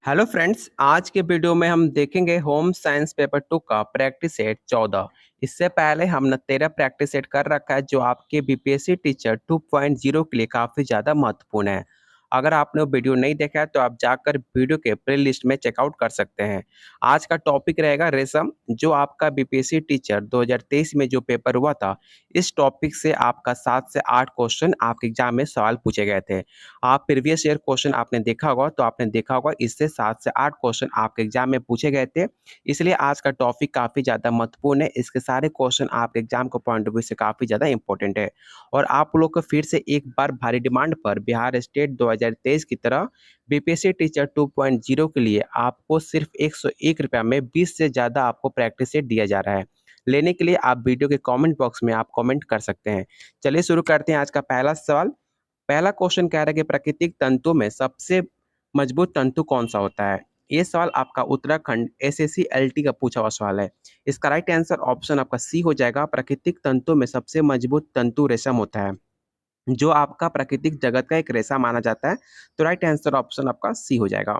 Hello friends, आज के video में हम देखेंगे होम साइंस पेपर 2 का प्रैक्टिस सेट 14। इससे पहले हमने 13 प्रैक्टिस सेट कर रखा है जो आपके बीपीएससी टीचर 2.0 के लिए काफ़ी ज़्यादा महत्वपूर्ण है। अगर आपने वो वीडियो नहीं देखा है तो आप जाकर वीडियो के प्लेलिस्ट में चेकआउट कर सकते हैं। आज का टॉपिक रहेगा रेशम, जो आपका बीपीएससी टीचर 2023 में जो पेपर हुआ था। इस टॉपिक से आपका 7 से 8 क्वेश्चन आपके एग्जाम में सवाल पूछे गए थे। आप प्रीवियस ईयर क्वेश्चन आपने देखा होगा तो आपने देखा होगा इससे 7 से 8 क्वेश्चन आपके एग्जाम में पूछे गए थे। इसलिए आज का टॉपिक काफ़ी ज़्यादा महत्वपूर्ण है। इसके सारे क्वेश्चन आपके एग्जाम के पॉइंट ऑफ व्यू से काफ़ी ज़्यादा इंपॉर्टेंट है। और आप लोग को फिर से एक बार भारी डिमांड पर बिहार स्टेट 2023 की तरह बीपीएससी टीचर 2.0 के लिए आपको सिर्फ 101 रुपया में 20 से ज़्यादा आपको प्रैक्टिस सेट दिया जा रहा है। लेने के लिए आप वीडियो के कमेंट बॉक्स में आप कमेंट कर सकते हैं। चलिए शुरू करते हैं आज का पहला सवाल। पहला क्वेश्चन कह रहा है कि प्राकृतिक तंतु में सबसे मजबूत तंतु कौन सा होता है। ये सवाल आपका उत्तराखंड एसएससी एलटी का पूछा हुआ सवाल है। इसका राइट आंसर ऑप्शन आपका सी हो जाएगा। प्राकृतिक तंतु में सबसे मजबूत तंतु रेशम होता है, जो आपका प्राकृतिक जगत का एक रेशा माना जाता है। तो राइट आंसर ऑप्शन आपका सी हो जाएगा।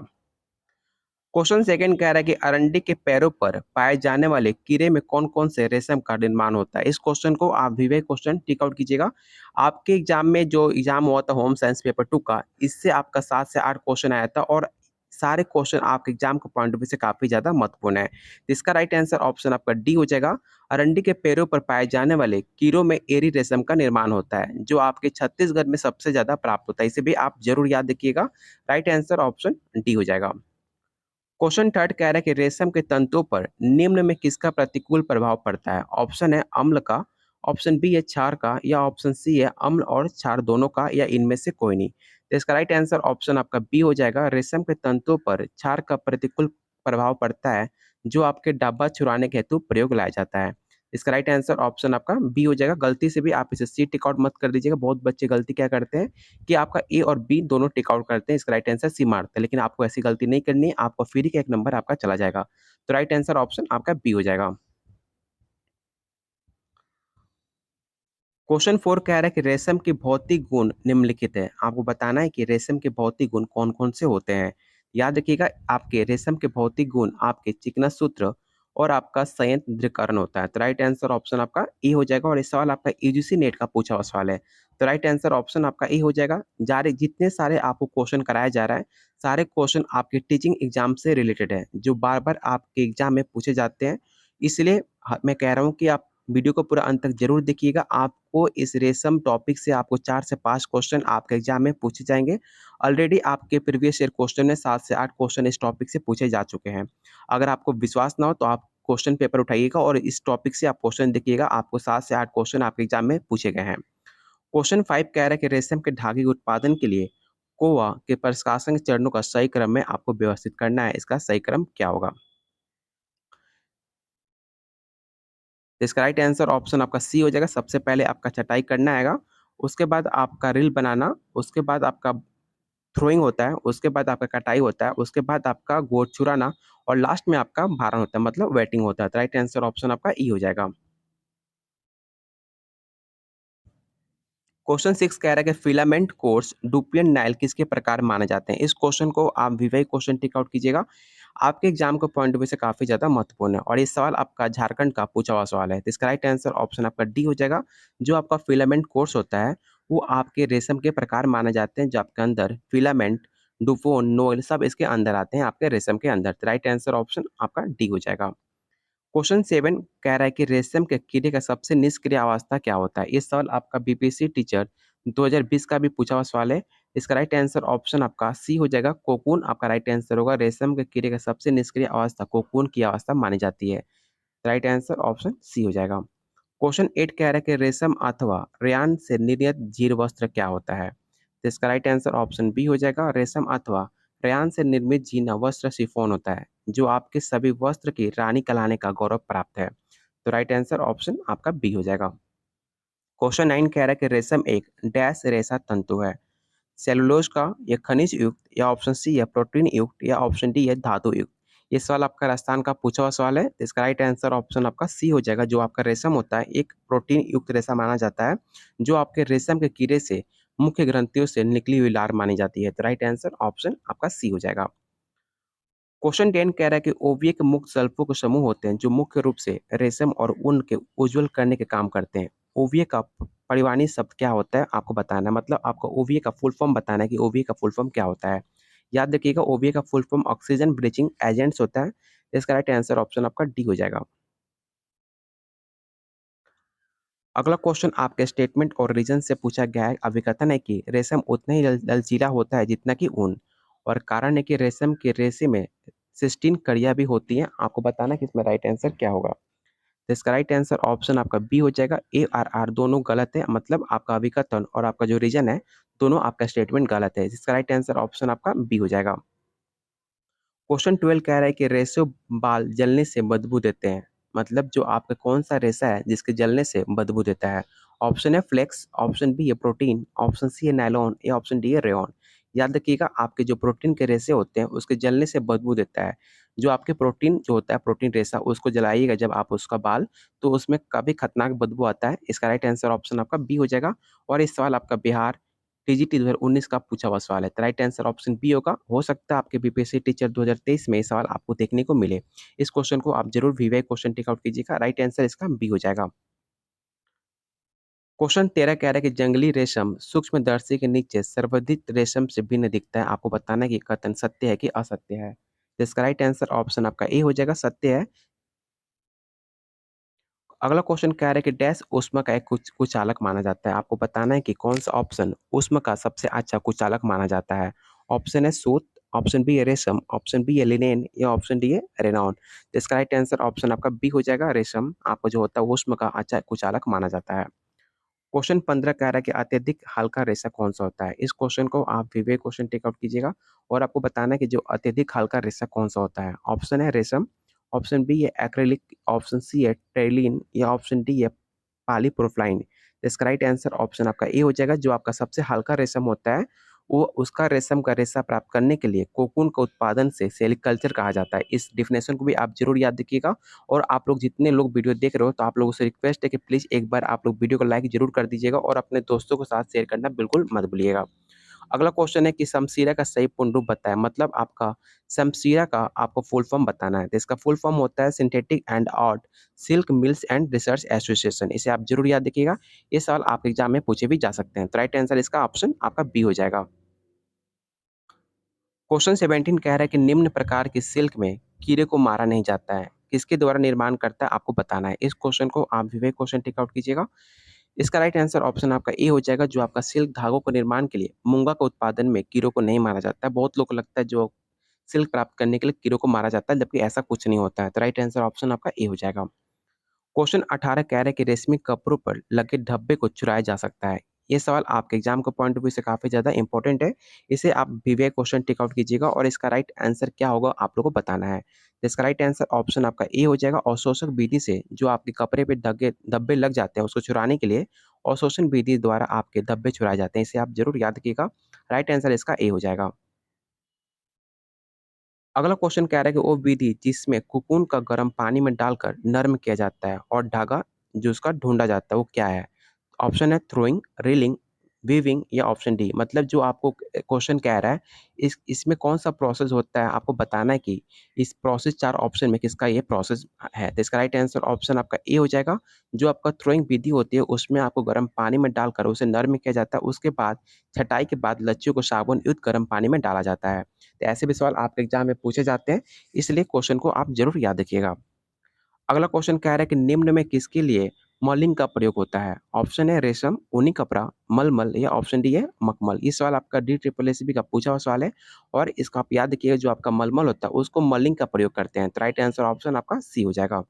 क्वेश्चन सेकंड कह रहा है कि अरंडी के पैरों पर पाए जाने वाले कीड़े में कौन कौन से रेशम का निर्माण होता है। इस क्वेश्चन को आप विवेक क्वेश्चन टिक आउट कीजिएगा। आपके एग्जाम में जो एग्जाम हुआ था होम साइंस पेपर 2 का, इससे आपका 7 से 8 क्वेश्चन आया था और सारे क्वेश्चन आपके एग्जाम के पॉइंट ऑफ व्यू से काफी ज्यादा महत्वपूर्ण है। तो इसका राइट आंसर ऑप्शन आपका डी हो जाएगा। अरंडी के पैरों पर पाए जाने वाले कीड़ों में एरी रेशम का निर्माण होता है, जो आपके छत्तीसगढ़ में सबसे ज्यादा प्राप्त होता है। इसे भी आप जरूर याद रखिएगा। राइट आंसर ऑप्शन डी हो जाएगा। क्वेश्चन थर्ड कह रहा है कि रेशम के तंतुओं पर निम्न में किसका प्रतिकूल प्रभाव पड़ता है। ऑप्शन है अम्ल का, ऑप्शन बी है क्षार का, या ऑप्शन सी है अम्ल और क्षार दोनों का, या इनमें से कोई नहीं। तो इसका राइट आंसर ऑप्शन आपका बी हो जाएगा। रेशम के तंतुओं पर क्षार का प्रतिकूल प्रभाव पड़ता है, जो आपके डब्बा छुड़ाने के हेतु प्रयोग लाया जाता है। इसका राइट आंसर ऑप्शन आपका बी हो जाएगा। गलती से भी आप इसे सी टिक आउट मत कर दीजिएगा। बहुत बच्चे गलती क्या करते हैं कि आपका ए और बी दोनों टिक आउट करते हैं, इसका राइट आंसर सी मारते हैं, लेकिन आपको ऐसी गलती नहीं करनी है। आपको फ्री का एक नंबर आपका चला जाएगा। तो राइट आंसर ऑप्शन आपका बी हो जाएगा। क्वेश्चन 4 कह रहा है कि रेशम के भौतिक गुण निम्नलिखित है। आपको बताना है कि रेशम के भौतिक गुण कौन कौन से होते हैं। याद रखिएगा, आपके रेशम के भौतिक गुण आपके चिकना सूत्र और आपका संयंत्र दृढ़ीकरण होता है। तो राइट आंसर ऑप्शन आपका ए हो जाएगा। और इस सवाल आपका यूजीसी नेट का पूछा हुआ सवाल है। तो राइट आंसर ऑप्शन आपका ए हो जाएगा। जारे जितने सारे आपको क्वेश्चन कराया जा रहा है, सारे क्वेश्चन आपके टीचिंग एग्जाम से रिलेटेड है, जो बार बार आपके एग्जाम में पूछे जाते हैं। इसलिए मैं कह रहा हूँ कि आप वीडियो को पूरा अंत तक जरूर देखिएगा। आपको इस रेशम टॉपिक से आपको 4 से 5 क्वेश्चन आपके एग्जाम में पूछे जाएंगे। ऑलरेडी आपके प्रीवियस ईयर क्वेश्चन में 7 से 8 क्वेश्चन इस टॉपिक से पूछे जा चुके हैं। अगर आपको विश्वास ना हो तो आप क्वेश्चन पेपर उठाइएगा और इस टॉपिक से आप क्वेश्चन देखिएगा। आपको 7 से 8 क्वेश्चन आपके एग्जाम में पूछे गए हैं। क्वेश्चन 5 कह रहा है कि रेशम के धागे के उत्पादन के लिए कोआ के प्रकाशन के चरणों का सही क्रम में आपको व्यवस्थित करना है। इसका सही क्रम क्या होगा। तो इसका राइट आंसर ऑप्शन आपका सी हो जाएगा। सबसे पहले आपका छटाई करना आएगा, उसके बाद आपका रील बनाना, उसके बाद आपका थ्रोइंग होता है, उसके बाद आपका कटाई होता है, उसके बाद आपका गोट चुराना, और लास्ट में आपका भारण होता है, मतलब वेटिंग होता है। तो राइट आंसर ऑप्शन आपका ई हो जाएगा। क्वेश्चन 6 कह रहा है कि फिलामेंट कोर्स डुप्लिएंट नाइल किसके प्रकार माने जाते हैं। इस क्वेश्चन को आप विवेक क्वेश्चन टिक आउट कीजिएगा। आपके एग्जाम के पॉइंट ऑफ व्यू से काफी ज्यादा महत्वपूर्ण है और ये सवाल आपका झारखंड का पूछा हुआ सवाल है। तो इसका राइट आंसर ऑप्शन आपका डी हो जाएगा। जो आपका फिलामेंट कोर्स होता है, वो आपके रेशम के प्रकार माने जाते हैं, जो आपके अंदर फिलामेंट, डुफोन, नोएल सब इसके अंदर आते हैं आपके रेशम के अंदर। तो राइट आंसर ऑप्शन आपका डी हो जाएगा। क्वेश्चन 7 कह रहा है कि रेशम के कीड़े का सबसे निष्क्रिय अवस्था क्या होता है। ये सवाल आपका बीपीएससी टीचर 2020 का भी पूछा हुआ सवाल है। इसका राइट आंसर ऑप्शन आपका सी हो जाएगा। कोकून आपका राइट आंसर होगा। रेशम के कीड़े का सबसे निष्क्रिय अवस्था कोकून की अवस्था मानी जाती है। राइट आंसर ऑप्शन सी हो जाएगा। क्वेश्चन 8 कह रहा है कि रेशम अथवा रेयान से निर्मित जीर वस्त्र क्या होता है। तो इसका राइट आंसर ऑप्शन बी हो जाएगा। रेशम अथवा रेयान से निर्मित जीना वस्त्र शिफॉन होता है, जो आपके सभी वस्त्र की रानी कहलाने का गौरव प्राप्त है। तो राइट आंसर ऑप्शन आपका बी हो जाएगा। क्वेश्चन 9 कह रहा है कि रेशम एक डैश रेशा तंतु है। सेलुलोज का, या खनिज युक्त, या ऑप्शन सी है प्रोटीन युक्त, या ऑप्शन डी है धातु युक्त। ये सवाल आपका राजस्थान का पूछा हुआ सवाल है। तो इसका राइट आंसर ऑप्शन आपका सी हो जाएगा। जो आपका रेशम होता है, एक प्रोटीन युक्त रेशा माना जाता है, जो आपके रेशम के कीड़े से मुख्य ग्रंथियों से निकली हुई लार मानी जाती है। तो राइट आंसर ऑप्शन आपका सी हो जाएगा। क्वेश्चन 10 कह रहा है कि ओविय के मुक्त सल्फों के समूह होते हैं जो मुख्य रूप से रेशम और ऊन के उज्ज्वल करने के काम करते हैं। ओविय का परिवाणी शब्द क्या होता है आपको बताना है, मतलब आपको ओविय का फुल फॉर्म बताना है कि ओविय का फुल फॉर्म क्या होता है। याद रखिएगा ओविय का full form oxygen breaching agents होता है। इसका राइट आंसर ऑप्शन आपका डी हो जाएगा। अगला क्वेश्चन आपके स्टेटमेंट और रीजन से पूछा गया है। अभिकथन है कि रेशम उतना ही लचीला होता है जितना कि ऊन, और कारण है कि रेशम के रेशे में सिस्टीन कड़ियाँ भी होती हैं। आपको बताना है कि इसमें राइट आंसर क्या होगा। तो इसका राइट आंसर ऑप्शन आपका बी हो जाएगा। ए और आर दोनों गलत है, मतलब आपका अभिकथन और आपका जो रीजन है दोनों आपका स्टेटमेंट गलत है। इसका राइट आंसर ऑप्शन आपका बी हो जाएगा। क्वेश्चन 12 कह रहा है कि रेशे बाल जलने से बदबू देते हैं, मतलब जो आपका कौन सा रेशा है जिसके जलने से बदबू देता है। ऑप्शन है फ्लेक्स, ऑप्शन बी है प्रोटीन, ऑप्शन सी है नायलॉन, या ऑप्शन डी है रेयॉन। याद रखिएगा आपके जो प्रोटीन के रेशे होते हैं उसके जलने से बदबू देता है। जो आपके प्रोटीन जो होता है प्रोटीन रेशा उसको जलाइएगा जब आप उसका बाल, तो उसमें काफी खतरनाक बदबू आता है। इसका राइट आंसर ऑप्शन आपका बी हो जाएगा। और इस सवाल आपका बिहार टीजीटी 2019 का पूछा हुआ सवाल है, तो राइट आंसर ऑप्शन बी होगा। हो सकता है आपके बीपीएससी टीचर 2023 में ये सवाल आपको देखने को मिले। इस क्वेश्चन को आप जरूर वीवीआई क्वेश्चन टेक आउट कीजिएगा। राइट आंसर इसका बी हो जाएगा। क्वेश्चन 13 कह रहा है कि जंगली रेशम सूक्ष्मदर्शी के नीचे सर्वाधिक रेशम से भिन्न दिखता है। आपको बताना है कि कथन सत्य है कि असत्य है। तो इसका राइट आंसर ऑप्शन आपका ए हो जाएगा, सत्य है। अगला क्वेश्चन कह रहा है कि डैश ऊष्मा का एक कुचालक माना जाता है। आपको बताना है कि कौन सा ऑप्शन ऊष्मा का सबसे अच्छा कुचालक माना जाता है। ऑप्शन है सूत, ऑप्शन बी है रेशम, ऑप्शन बी है लिनेन, या ऑप्शन डी है रेनॉन। तो इसका राइट आंसर ऑप्शन आपका बी हो जाएगा, रेशम आपको जो होता है ऊष्मा का अच्छा कुचालक माना जाता है। क्वेश्चन 15 कह रहा है कि अत्यधिक हल्का रेशा कौन सा होता है। इस क्वेश्चन को आप विवेक क्वेश्चन टेक आउट कीजिएगा और आपको बताना है कि जो अत्यधिक हल्का रेशा कौन सा होता है। ऑप्शन है रेशम, ऑप्शन बी है एक्रेलिक, ऑप्शन सी है टेरिलीन, या ऑप्शन डी है पॉलीप्रोफाइन। इसका राइट आंसर ऑप्शन आपका ए हो जाएगा। जो आपका सबसे हल्का रेशम होता है वो उसका रेशम का रेशा प्राप्त करने के लिए कोकून का उत्पादन से सेरिकल्चर कहा जाता है। इस डिफिनेशन को भी आप जरूर याद रखिएगा। और आप लोग जितने लोग वीडियो देख रहे हो तो आप लोगों से रिक्वेस्ट है कि प्लीज एक बार आप लोग वीडियो को लाइक जरूर कर दीजिएगा और अपने दोस्तों के साथ शेयर करना बिल्कुल मत भूलिएगा। अगला क्वेश्चन है कि शमशीरा का सही पूर्ण रूप बताएं, मतलब आपका शमशीरा का आपको फुल फॉर्म बताना है। तो इसका फुल फॉर्म होता है synthetic and art silk mills and research association. इसे आप जरूर याद रखिएगा, ये सवाल आपके एग्जाम में पूछे भी जा सकते हैं। तो राइट आंसर इसका ऑप्शन आपका बी हो जाएगा। क्वेश्चन 17 कह रहा है कि निम्न प्रकार की सिल्क में कीड़े को मारा नहीं जाता है, किसके द्वारा निर्माण करता है आपको बताना है। इस क्वेश्चन को आप विवेक क्वेश्चन टिक आउट कीजिएगा। इसका राइट आंसर ऑप्शन आपका ए हो जाएगा। जो आपका सिल्क धागों को निर्माण के लिए मूंगा का उत्पादन में कीड़ों को नहीं मारा जाता है। बहुत लोग को लगता है जो सिल्क प्राप्त करने के लिए कीड़ों को मारा जाता है, जबकि ऐसा कुछ नहीं होता है। तो राइट आंसर ऑप्शन आपका ए हो जाएगा। क्वेश्चन 18 कह रहा है कि रेशमी कपड़ों पर लगे धब्बे को चुराया जा सकता है। ये सवाल आपके एग्जाम के पॉइंट ऑफ व्यू से काफी ज्यादा इंपॉर्टेंट है। इसे आप विवेक क्वेश्चन टिक आउट कीजिएगा और इसका राइट आंसर क्या होगा आप लोगों को बताना है। तो इसका राइट आंसर ऑप्शन आपका ए हो जाएगा। अवशोषक विधि से जो आपके कपड़े पे धब्बे धब्बे लग जाते हैं उसको चुराने के लिए अवशोषण विधि द्वारा आपके धब्बे चुराए जाते हैं। इसे आप जरूर याद रखिएगा। राइट आंसर इसका ए हो जाएगा। अगला क्वेश्चन कह रहा है कि वो विधि जिसमें कोकून का गर्म पानी में डालकर नर्म किया जाता है और धागा जो उसका ढूंढा जाता है वो क्या है। ऑप्शन है थ्रोइंग, रीलिंग, वीविंग, या ऑप्शन डी। मतलब जो आपको क्वेश्चन कह रहा है इसमें कौन सा प्रोसेस होता है आपको बताना है कि इस प्रोसेस चार ऑप्शन में किसका ये प्रोसेस है। तो इसका राइट आंसर ऑप्शन आपका ए हो जाएगा। जो आपका थ्रोइंग विधि होती है उसमें आपको गर्म पानी में डालकर उसे नर्म किया जाता है, उसके बाद छटाई के बाद लच्छियों को साबुन युक्त गर्म पानी में डाला जाता है। तो ऐसे भी सवाल आपके एग्जाम में पूछे जाते हैं, इसलिए क्वेश्चन को आप जरूर याद रखिएगा। अगला क्वेश्चन कह रहा है कि निम्न में किसके लिए मॉलिंग का प्रयोग होता है। ऑप्शन है रेशम, ऊनी कपड़ा, मलमल, या ऑप्शन डी है मखमल। ये सवाल आपका डी ट्रिपल एस बी का पूछा हुआ सवाल है और इसका आप याद रखिएगा। जो आपका मलमल होता है उसको मॉलिंग का प्रयोग करते हैं। तो राइट आंसर ऑप्शन आपका सी हो जाएगा।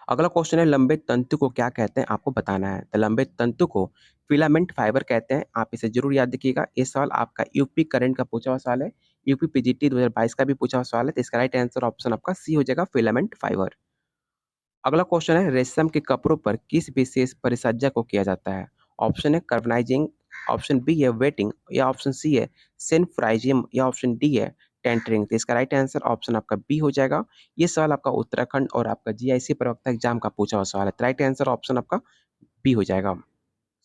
अगला क्वेश्चन है लंबे तंतु को क्या कहते हैं आपको बताना है। तो लंबे तंतु को फिलामेंट फाइबर कहते हैं। आप इसे जरूर याद रखिएगा। ये सवाल आपका यूपी करंट का पूछा हुआ सवाल है। यूपी पीजीटी 2022 का भी पूछा हुआ सवाल है। तो इसका राइट आंसर ऑप्शन आपका सी हो जाएगा, फिलामेंट फाइबर। अगला क्वेश्चन है रेशम के कपड़ों पर किस विशेष परिसज्जा को किया जाता है। ऑप्शन है कार्बनाइजिंग, ऑप्शन बी है वेटिंग, या ऑप्शन सी है सेनफ्राइजियम, या ऑप्शन डी है टेंटरिंग। तो इसका राइट आंसर ऑप्शन आपका बी हो जाएगा। ये सवाल आपका उत्तराखंड और आपका जीआईसी प्रवक्ता एग्जाम का पूछा हुआ सवाल है। तो राइट आंसर ऑप्शन आपका बी हो जाएगा।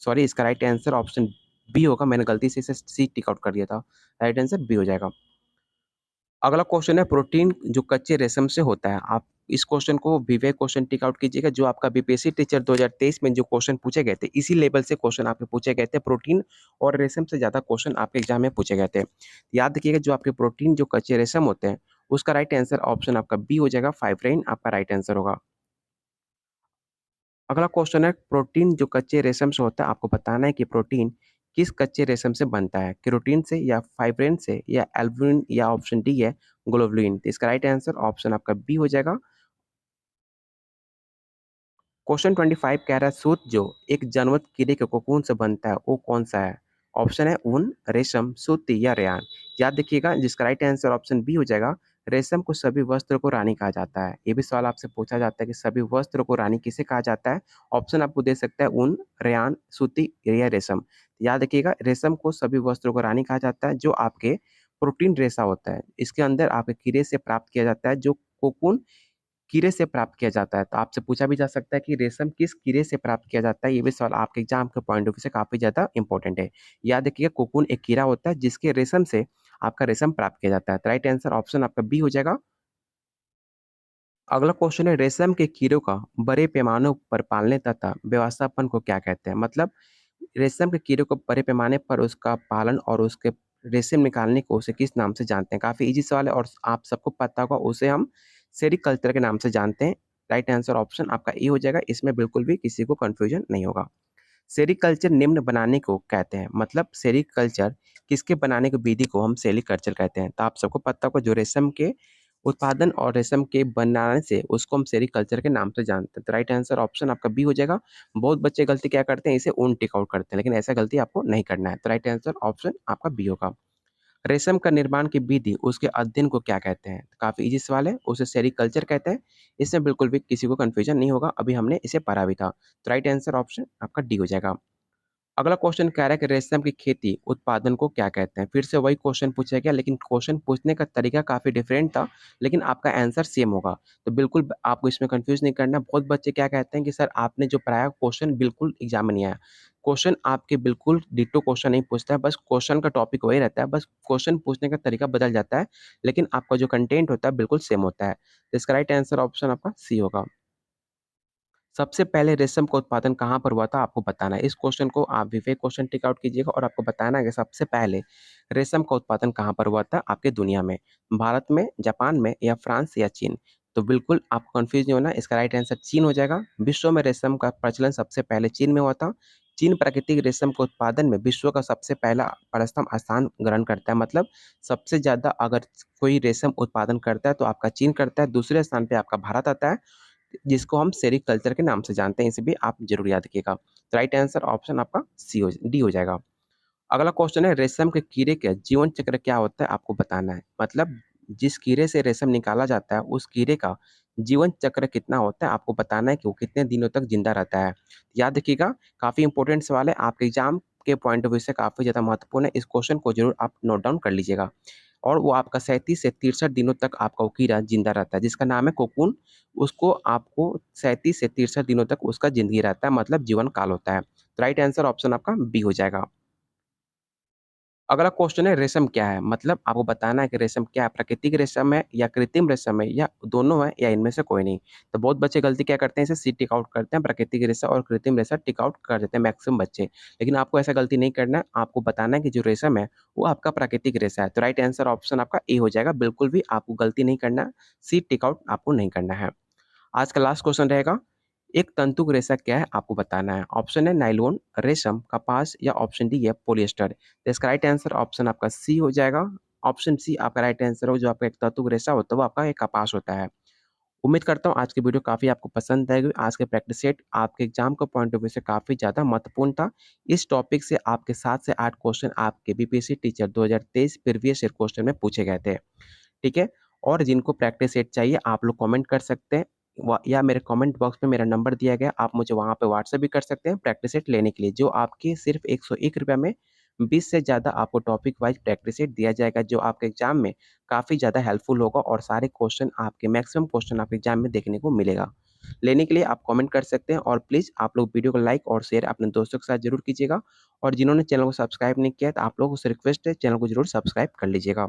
सॉरी, इसका राइट आंसर ऑप्शन बी होगा, मैंने गलती से इसे सी टिक आउट कर दिया था। राइट आंसर बी हो जाएगा। अगला क्वेश्चन है प्रोटीन जो कच्चे रेशम से होता है। आप इस क्वेश्चन को विवेक क्वेश्चन टिक आउट कीजिएगा। जो आपका बीपीएससी टीचर 2023 में जो क्वेश्चन पूछे गए थे, इसी लेवल से क्वेश्चन आपके पूछे गए थे। प्रोटीन और रेशम से ज़्यादा क्वेश्चन आपके एग्जाम में पूछे गए थे। याद रखिएगा, जो आपके प्रोटीन जो कच्चे रेशम होते हैं, उसका राइट आंसर ऑप्शन आपका बी हो जाएगा, फाइब्रिन आपका राइट आंसर होगा। अगला क्वेश्चन है प्रोटीन जो कच्चे रेशम से होता है, आपको बताना है कि प्रोटीन किस कच्चे रेशम से बनता है, केरोटीन से या फाइब्रिन से या एल्बुमिन या ऑप्शन डी है ग्लोबुलिन। तो इसका राइट आंसर ऑप्शन आपका बी हो जाएगा। क्वेश्चन 25 कह रहा है सूत जो एक जानवर कीड़े के कोकून से बनता है वो कौन सा है। ऑप्शन है ऊन, रेशम, सूती या रेयान। याद रखिएगा, जिसका राइट आंसर ऑप्शन बी हो जाएगा। रेशम को सभी वस्त्र को रानी कहा जाता है। ये भी सवाल आपसे पूछा जाता है कि सभी वस्त्र को रानी किसे कहा जाता है। ऑप्शन आपको दे सकता है ऊन, रेयान, सूती या रेशम। याद रखिएगा, रेशम को सभी वस्त्रों को रानी कहा जाता है। जो आपके प्रोटीन रेशा होता है, इसके अंदर आपके कीड़े से प्राप्त किया जाता है, जो कोकून कीड़े से प्राप्त किया जाता है। तो आपसे पूछा भी जा सकता है कि रेशम किस कीड़े से प्राप्त किया जाता है। ये भी सवाल आपके एग्जाम के पॉइंट ऑफ व्यू से काफी ज्यादा इंपॉर्टेंट है। याद रखिएगा, कोकून एक कीड़ा होता है जिसके रेशम से आपका रेशम प्राप्त किया जाता है। तो राइट आंसर ऑप्शन आपका बी हो जाएगा। अगला क्वेश्चन है रेशम के कीड़ों का बड़े पैमानों पर पालने तथा व्यवस्थापन को क्या कहते हैं। मतलब रेशम के कीड़े को बड़े पैमाने पर उसका पालन और उसके रेशम निकालने को उसे किस नाम से जानते हैं। काफी इजी सवाल है और आप सबको पता होगा, उसे हम सेरिकल्चर के नाम से जानते हैं। राइट आंसर ऑप्शन आपका ए हो जाएगा। इसमें बिल्कुल भी किसी को कंफ्यूजन नहीं होगा। सेरिकल्चर निम्न बनाने को कहते हैं। मतलब सेरिकल्चर किसके बनाने की विधि को हम सेरिकल्चर कहते हैं। तो आप सबको पता होगा, जो रेशम के उत्पादन और रेशम के बनाने से उसको हम सेरिकल्चर के नाम से जानते हैं। तो राइट आंसर ऑप्शन आपका बी हो जाएगा। बहुत बच्चे गलती क्या करते हैं, इसे ऊन टिक आउट करते हैं, लेकिन ऐसा गलती आपको नहीं करना है। तो राइट आंसर ऑप्शन आपका बी होगा। रेशम का निर्माण की विधि उसके अध्ययन को क्या कहते हैं। काफी इजी सवाल है, उसे सेरिकल्चर कहते हैं। इसमें बिल्कुल भी किसी को कंफ्यूजन नहीं होगा, अभी हमने इसे पढ़ा भी था। तो राइट आंसर ऑप्शन आपका डी हो जाएगा। अगला क्वेश्चन कह रहा है कि रेशम की खेती उत्पादन को क्या कहते हैं। फिर से वही क्वेश्चन पूछा गया, लेकिन क्वेश्चन पूछने का तरीका काफी डिफरेंट था, लेकिन आपका आंसर सेम होगा। तो बिल्कुल आपको इसमें कंफ्यूज नहीं करना। बहुत बच्चे क्या कहते हैं कि सर आपने जो पढ़ाया क्वेश्चन बिल्कुल एग्जाम में नहीं आया। क्वेश्चन आपके बिल्कुल डिट्टो क्वेश्चन नहीं पूछता है, बस क्वेश्चन का टॉपिक वही रहता है, बस क्वेश्चन पूछने का तरीका बदल जाता है, लेकिन आपका जो कंटेंट होता है बिल्कुल सेम होता है। तो इसका राइट आंसर ऑप्शन आपका सी होगा। सबसे पहले रेशम का उत्पादन कहाँ पर हुआ था, आपको बताना है। इस क्वेश्चन को आप विवेक क्वेश्चन टिक आउट कीजिएगा और आपको बताना है कि सबसे पहले रेशम का उत्पादन कहाँ पर हुआ था आपके दुनिया में। भारत में, जापान में या फ्रांस या चीन। तो बिल्कुल आपको कंफ्यूज नहीं होना, इसका राइट आंसर चीन हो जाएगा। विश्व में रेशम का प्रचलन सबसे पहले चीन में हुआ था। चीन प्राकृतिक रेशम के उत्पादन में विश्व का सबसे पहला प्रथम स्थान ग्रहण करता है। मतलब सबसे ज्यादा अगर कोई रेशम उत्पादन करता है तो आपका चीन करता है। दूसरे स्थान पे आपका भारत आता है, जिसको हम सेरिकल्चर के नाम से जानते हैं। इसे भी आप जरूर याद रखिएगा। तो राइट आंसर ऑप्शन आपका डी हो जाएगा। अगला क्वेश्चन है रेशम के कीड़े का जीवन चक्र क्या होता है, आपको बताना है। मतलब जिस कीड़े से रेशम निकाला जाता है, उस कीड़े का जीवन चक्र कितना होता है, आपको बताना है कि वो कितने दिनों तक जिंदा रहता है। याद रखिएगा, काफी इंपॉर्टेंट सवाल है, आपके एग्जाम के पॉइंट ऑफ व्यू से काफी ज्यादा महत्वपूर्ण है। इस क्वेश्चन को जरूर आप नोट डाउन कर लीजिएगा। और वो आपका 37 से 63 दिनों तक आपका वो कीड़ा जिंदा रहता है, जिसका नाम है कोकून। उसको आपको 37 से 63 दिनों तक उसका जिंदगी रहता है, मतलब जीवन काल होता है। तो राइट आंसर ऑप्शन आपका बी हो जाएगा। अगला क्वेश्चन है रेशम क्या है। मतलब आपको बताना है कि रेशम क्या है, प्राकृतिक रेशम है या कृत्रिम रेशम है या दोनों है या इनमें से कोई नहीं। तो बहुत बच्चे गलती क्या करते हैं, इसे सी टिक आउट करते हैं, प्राकृतिक रेशा और कृत्रिम रेशा टिक आउट कर देते हैं मैक्सिमम बच्चे। लेकिन आपको ऐसा गलती नहीं करना है, आपको बताना है कि जो रेशम है वो आपका प्राकृतिक रेशा है। तो राइट आंसर ऑप्शन आपका ए हो जाएगा। बिल्कुल भी आपको गलती नहीं करना, सी टिक आउट आपको नहीं करना है। आज का लास्ट क्वेश्चन रहेगा, एक तंतु रेशा क्या है, आपको बताना है। ऑप्शन है नाइलॉन, रेशम, कपास या ऑप्शन डी है पॉलिएस्टर। तो इसका राइट आंसर ऑप्शन आपका सी हो जाएगा। ऑप्शन सी आपका राइट आंसर हो। जो आपका एक तंतु रेशा होता है वो आपका एक कपास होता है। उम्मीद करता हूँ आज की वीडियो काफी आपको पसंद आएगी। आज के प्रैक्टिस सेट आपके एग्जाम का पॉइंट ऑफ व्यू से काफी ज्यादा महत्वपूर्ण था। इस टॉपिक से आपके 7 से 8 क्वेश्चन आपके BPSC teacher 2023 previous year question में पूछे गए थे। ठीक है। और जिनको प्रैक्टिस सेट चाहिए आप लोग कमेंट कर सकते हैं, या मेरे कमेंट बॉक्स में मेरा नंबर दिया गया, आप मुझे वहाँ पे व्हाट्सएप भी कर सकते हैं प्रैक्टिस सेट लेने के लिए, जो आपकी सिर्फ 101 रुपये में 20 से ज़्यादा आपको टॉपिक वाइज प्रैक्टिस सेट दिया जाएगा, जो आपके एग्जाम में काफ़ी ज़्यादा हेल्पफुल होगा और सारे क्वेश्चन आपके मैक्सिमम क्वेश्चन आपके एग्जाम में देखने को मिलेगा। लेने के लिए आप कमेंट कर सकते हैं और प्लीज़ आप लोग वीडियो को लाइक और शेयर अपने दोस्तों के साथ जरूर कीजिएगा। और जिन्होंने चैनल को सब्सक्राइब नहीं किया तो आप लोगों से रिक्वेस्ट है, चैनल को जरूर सब्सक्राइब कर लीजिएगा।